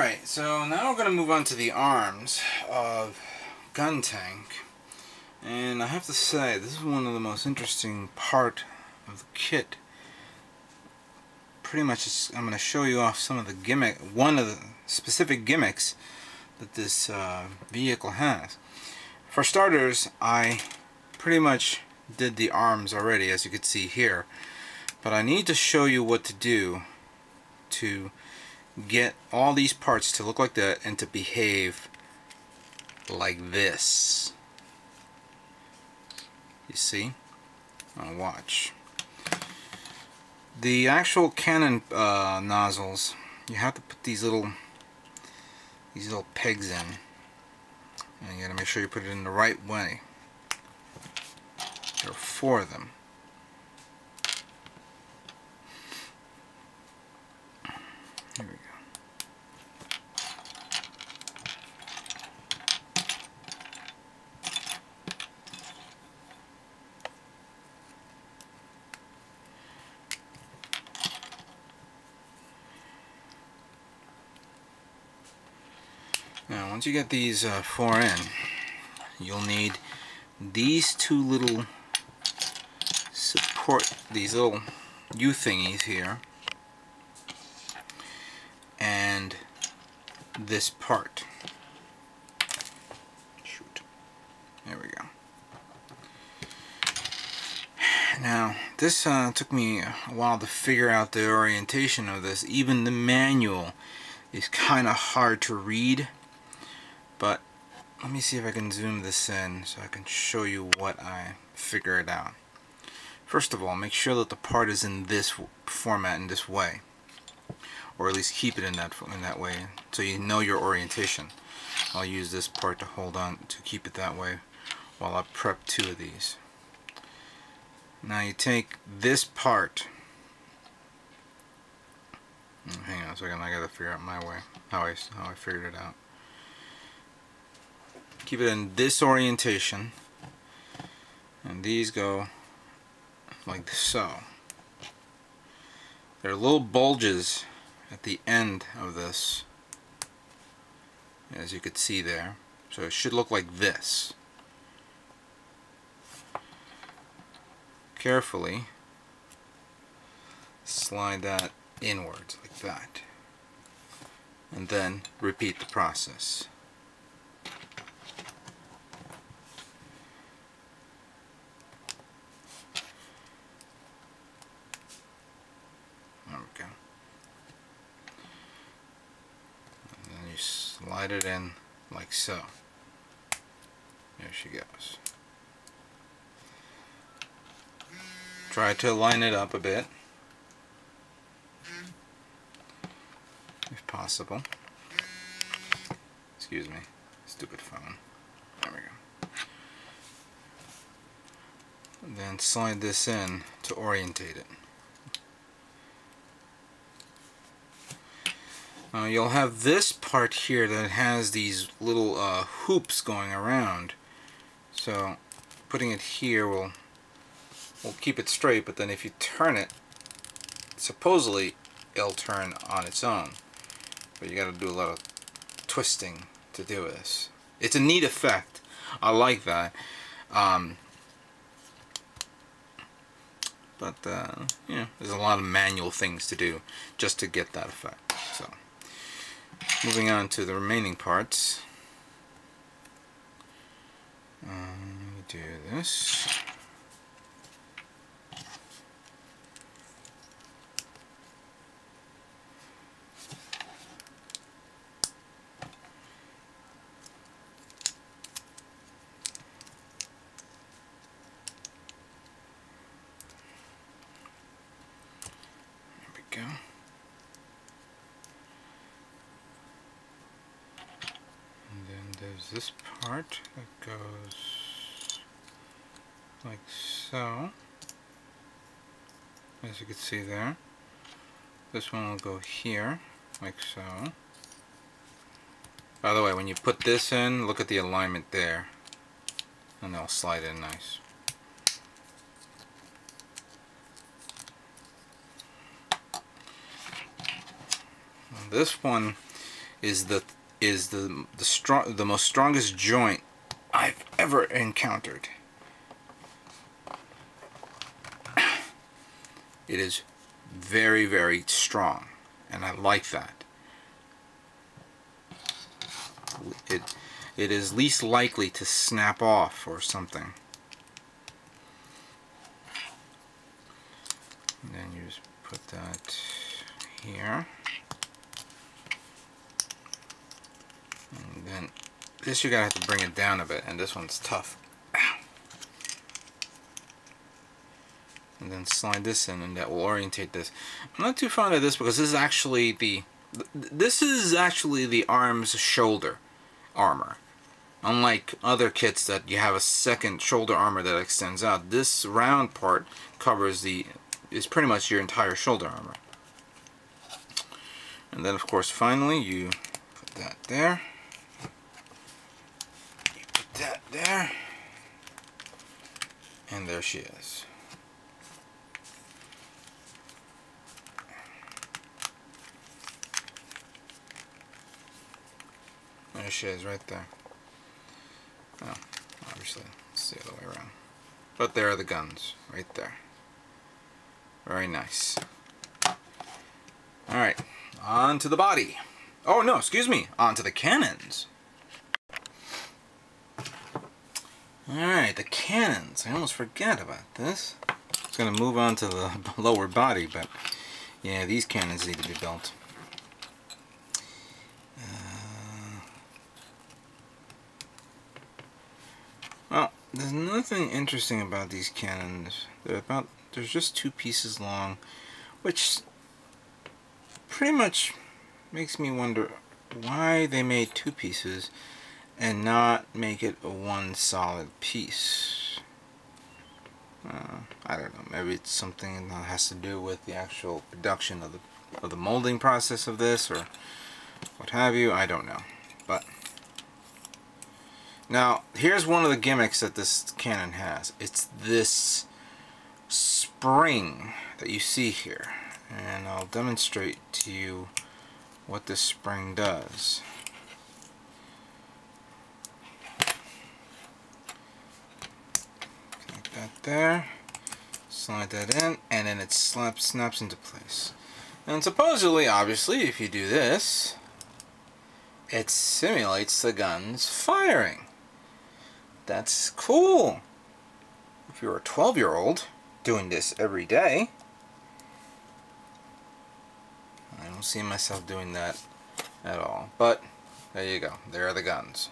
Alright, so now we're going to move on to the arms of Guntank. And I have to say, this is one of the most interesting part of the kit. Pretty much, I'm going to show you off some of the one of the specific gimmicks that this vehicle has. For starters, I pretty much did the arms already, as you can see here. But I need to show you what to do to get all these parts to look like that and to behave like this. You see? Now watch. The actual cannon nozzles, you have to put these little pegs in, and you gotta make sure you put it in the right way. There are 4 of them. Here we go. Now, once you get these 4 in, you'll need these 2 little these little U thingies here, and this part. Shoot. There we go. Now, this took me a while to figure out the orientation of this. Even the manual is kind of hard to read. But let me see if I can zoom this in so I can show you what I figured out. First of all, make sure that the part is in this format, in this way, or at least keep it in that way, so you know your orientation. I'll use this part to hold on to keep it that way while I prep 2 of these. Now you take this part. Hang on a second, I gotta figure out my way, how I figured it out. Keep it in this orientation, and these go like so. There are little bulges at the end of this, as you could see there, so it should look like this. Carefully slide that inwards like that, and then repeat the process. Slide it in like so. There she goes. Try to line it up a bit, if possible. Excuse me, stupid phone. There we go. And then slide this in to orientate it. You'll have this part here that has these little hoops going around. So putting it here will keep it straight, but then if you turn it, supposedly it'll turn on its own. But you got to do a lot of twisting to do this. It's a neat effect. I like that. But you know, there's a lot of manual things to do just to get that effect. So. Moving on to the remaining parts. Let me do this. There we go. There's this part that goes like so, as you can see there. This one will go here, like so. By the way, when you put this in, look at the alignment there, and they'll slide in nice. This one is the most strongest joint I've ever encountered. It is very, very strong, and I like that. It is least likely to snap off or something. And then you just put that here. And then this, you're gonna have to bring it down a bit, and this one's tough. Ow. And then slide this in, and that will orientate this. I'm not too fond of this because this is actually the arm's shoulder armor. Unlike other kits that you have a second shoulder armor that extends out, this round part is pretty much your entire shoulder armor. And then of course finally you put that there. You put that there. And there she is. There she is right there. Oh, obviously, it's the other way around. But there are the guns, right there. Very nice. Alright, on to the body. Oh no, excuse me, on to the cannons. Alright, the cannons. I almost forgot about this. I was going to move on to the lower body, but yeah, these cannons need to be built. Well, there's nothing interesting about these cannons. There's just 2 pieces long, which pretty much makes me wonder why they made 2 pieces and not make it a one solid piece. I don't know, maybe it's something that has to do with the actual production of the molding process of this, or what have you. I don't know. But now, here's one of the gimmicks that this cannon has. It's this spring that you see here. And I'll demonstrate to you what this spring does. Connect that there. Slide that in, and then it snaps into place. And supposedly, obviously, if you do this, it simulates the gun's firing. That's cool. If you're a 12-year-old doing this every day, I don't see myself doing that at all. But there you go. There are the guns.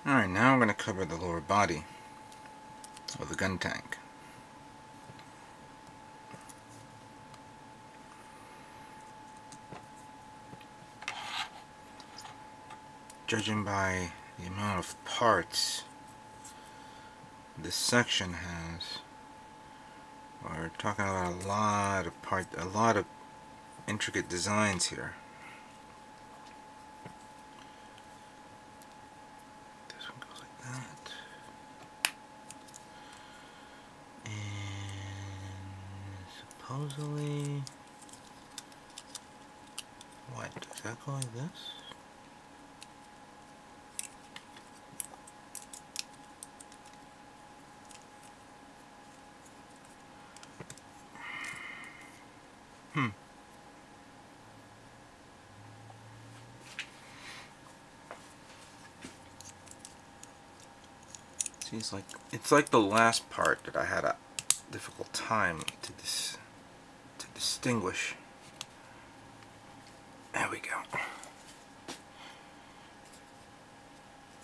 Alright, now I'm going to cover the lower body of the Guntank. Judging by the amount of parts this section has, we're talking about a lot of intricate designs here. This one goes like that, and supposedly, what, does that go like this? See, it's like the last part that I had a difficult time to distinguish. There we go.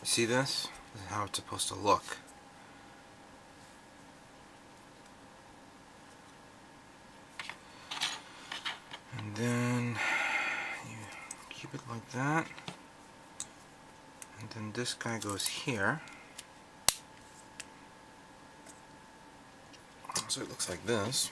See this? This is how it's supposed to look. And then you keep it like that. And then this guy goes here. So it looks like this.